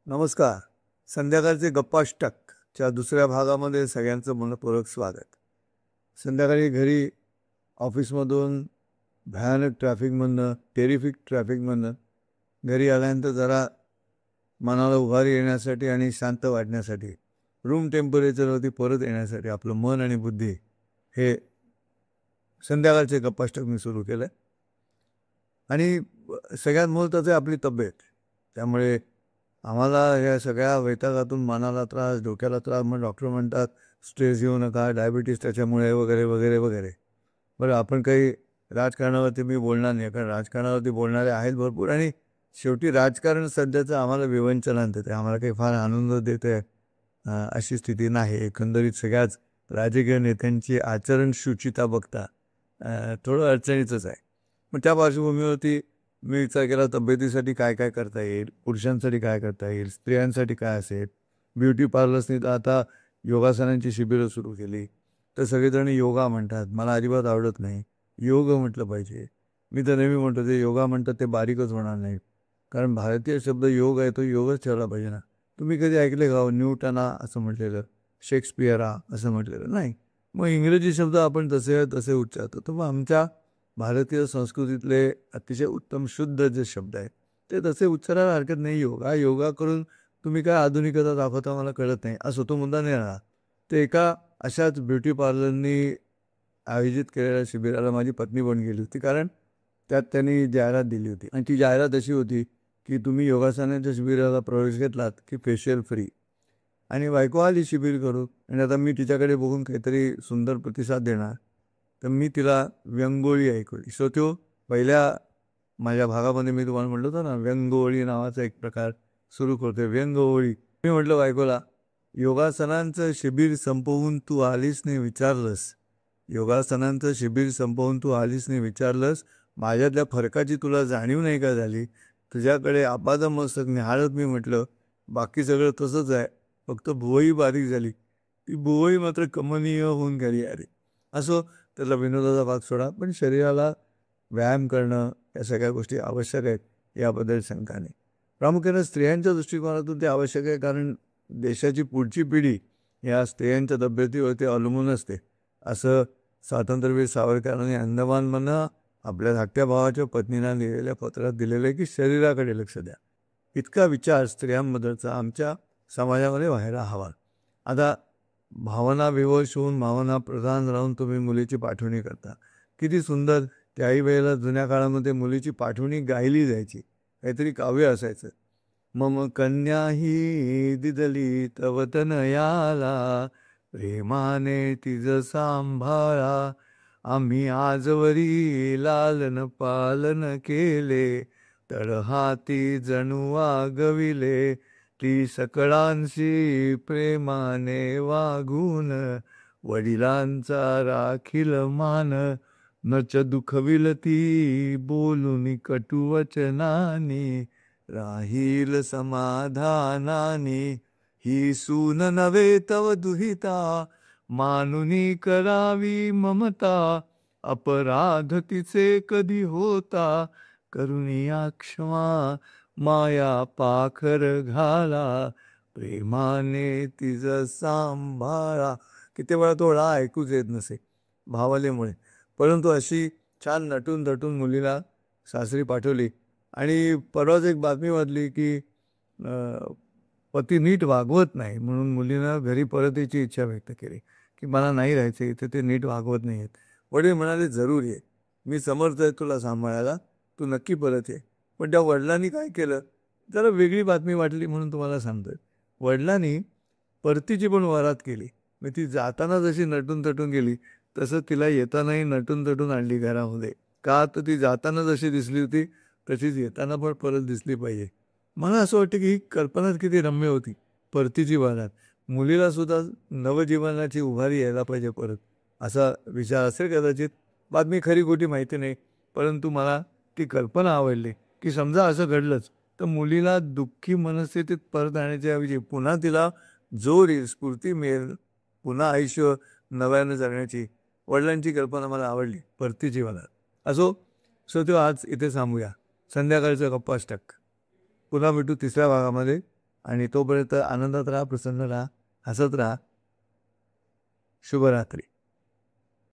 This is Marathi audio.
नमस्कार. संध्याकाळचे गप्पाष्टकच्या दुसऱ्या भागामध्ये सगळ्यांचं मनपूर्वक स्वागत. संध्याकाळी घरी ऑफिसमधून भयानक ट्रॅफिकमधनं टेरिफिक ट्रॅफिकमधनं घरी आल्यानंतर जरा मनाला उभारी येण्यासाठी आणि शांत वाटण्यासाठी रूम टेम्परेचरवरती परत येण्यासाठी आपलं मन आणि बुद्धी हे संध्याकाळचे गप्पाष्टक मी सुरू केलं आहे. आणि सगळ्यात महत्त्वाचं आहे आपली तब्येत. त्यामुळे आम्हाला या सगळ्या वैतागातून मनाला त्रास, डोक्याला त्रास, मग डॉक्टर म्हणतात स्ट्रेस घेऊ नका, डायबिटीस त्याच्यामुळे वगैरे वगैरे वगैरे. बरं, आपण काही राजकारणावरती मी बोलणार नाही, कारण राजकारणावरती बोलणारे आहेत भरपूर. आणि शेवटी राजकारण सध्याचं आम्हाला विवंचनात देते, आम्हाला काही फार आनंद देते अशी स्थिती नाही. एकंदरीत सगळ्याच राजकीय नेत्यांची आचरण शुचिता बघता थोडं अडचणीचंच आहे. मग त्या पार्श्वभूमीवरती मी विचार केला तब्येतीसाठी काय काय करता येईल, पुरुषांसाठी काय करता येईल, स्त्रियांसाठी काय असेल. ब्युटी पार्लर्सनी तर आता योगासनांची शिबिरं सुरू केली. तर सगळेजण योगा म्हणतात, मला अजिबात आवडत नाही. योग म्हटलं पाहिजे. मी तर नेहमी म्हणतो ते योगा म्हणतात ते बारीकच होणार नाही, कारण भारतीय शब्द योग आहे तो योगच ठेवला पाहिजे ना. तुम्ही कधी ऐकले का न्यूटना असं म्हटलेलं, शेक्सपियरा असं म्हटलेलं नाही. मग इंग्रजी शब्द आपण तसे तसे उच्चारतो. तर मग आमच्या भारतीय संस्कृतीतले अतिशय उत्तम शुद्ध जे शब्द आहेत ते तसे उच्चारायला हरकत नाही. योगा योगा करून तुम्ही काय आधुनिकता दाखवता मला कळत नाही, असं तो मुद्दा नाही राहणार. ते एका अशाच ब्युटी पार्लरनी आयोजित केलेल्या शिबिराला माझी पत्नी पण गेली होती, कारण त्यात त्यांनी जाहिरात दिली होती. आणि ती जाहिरात अशी होती की तुम्ही योगासनाच्या शिबिराला प्रवेश घेतलात की फेशियल फ्री. आणि बायको आली शिबिर करू, आणि आता मी तिच्याकडे बघून काहीतरी सुंदर प्रतिसाद देणार, तर मी तिला व्यंगोळी ऐकवली. सो तो पहिल्या माझ्या भागामध्ये मी तुम्हाला म्हटलं होतं ना, व्यंगोळी नावाचा एक प्रकार सुरू करतोय, व्यंगोळी. मी म्हटलं बायकोला, योगासनांचं शिबिर संपवून तू आलीस नाही विचारलंस, योगासनांचं शिबिर संपवून तू आलीस नाही विचारलंस, माझ्यातल्या फरकाची तुला जाणीव नाही का झाली. तुझ्याकडे आपादमस्तक निहाळत मी म्हटलं बाकी सगळं तसंच आहे, फक्त भुवई बारीक झाली, ती भुवई मात्र कमनीय होऊन गेली. अरे असो, त्याला विनोदाचा भाग सोडा, पण शरीराला व्यायाम करणं या सगळ्या गोष्टी आवश्यक आहेत याबद्दल शंका नाही. प्रामुख्याने स्त्रियांच्या दृष्टिकोनातून ते आवश्यक आहे, कारण देशाची पुढची पिढी या स्त्रियांच्या तब्येतीवरती अवलंबून असते. असं स्वातंत्र्यवीर सावरकरांनी अंदमानमधनं आपल्या धाकट्या भावाच्या पत्नीला लिहिलेल्या पत्रात दिलेलं आहे की शरीराकडे लक्ष द्या. इतका विचार स्त्रियांबद्दलचा आमच्या समाजामध्ये व्हायला हवा. आता भावना विवश होऊन भावना प्रधान राहून तुम्ही मुलीची पाठवणी करता, किती सुंदर. त्याही वेळेला जुन्या काळामध्ये मुलीची पाठवणी गायली जायची, काहीतरी काव्य असायचं. मम कन्या ही दिदली तव तनयाला, प्रेमाने तिज सांभाळा, आम्ही आजवरी लालन पालन केले, तळहाती जणू वागविले, ती सकळांशी प्रेमाने वागून, वडिलांचा राखील मान, नच दुखविल ती बोलून कटुवचनानी, राहील समाधानानी, ही सून नव्हे तव दुहिता, मानुनी करावी ममता, अपराध तिचे कधी होता, करुणिया क्षमा माया पाखर घाला, प्रेमाने तिज सांभाळा. किती वेळा तो ळा ऐकूच येत नसे भावलेमुळे, परंतु अशी छान नटून थटून मुलीला सासरी पाठवली. आणि परवाच एक बातमी वाचली की पती नीट वागवत नाही म्हणून मुलीनं घरी परत यायची इच्छा व्यक्त केली की मला नाही राहायचं इथे, ते नीट वागवत नाही आहेत. वडील म्हणाले जरूर ये, मी समर्थ आहे तुला सांभाळायला, तू नक्की परत ये. पण त्या वडिलांनी काय केलं, जरा वेगळी बातमी वाटली म्हणून तुम्हाला सांगतोय. वडिलांनी परतीची पण वरात केली. मग ती जाताना जशी नटून तटून गेली तसं तिला येतानाही नटून तटून आणली घरामध्ये. का तर ती जाताना जशी दिसली होती तशीच येताना पण परत दिसली पाहिजे. मला असं वाटतं की ही कल्पनाच किती रम्य होती. परतीची वरात, मुलीला सुद्धा नवजीवनाची उभारी यायला पाहिजे परत, असा विचार असेल कदाचित. बातमी खरी खोटी माहिती नाही, परंतु मला ती कल्पना आवडली की समजा असं घडलंच तर मुलीला दुःखी मनस्थितीत परत आणण्याच्या ऐवजी पुन्हा तिला जोर येईल, स्फूर्ती मिळेल, पुन्हा आयुष्य नव्यानं जगण्याची. वडिलांची कल्पना मला आवडली, परतीची वरात. असो, सो तो आज इथे थांबूया. संध्याकाळचं गप्पाष्टक पुन्हा भेटू तिसऱ्या भागामध्ये. आणि तोपर्यंत आनंदात राहा, प्रसन्न राहा, हसत राहा. शुभरात्री.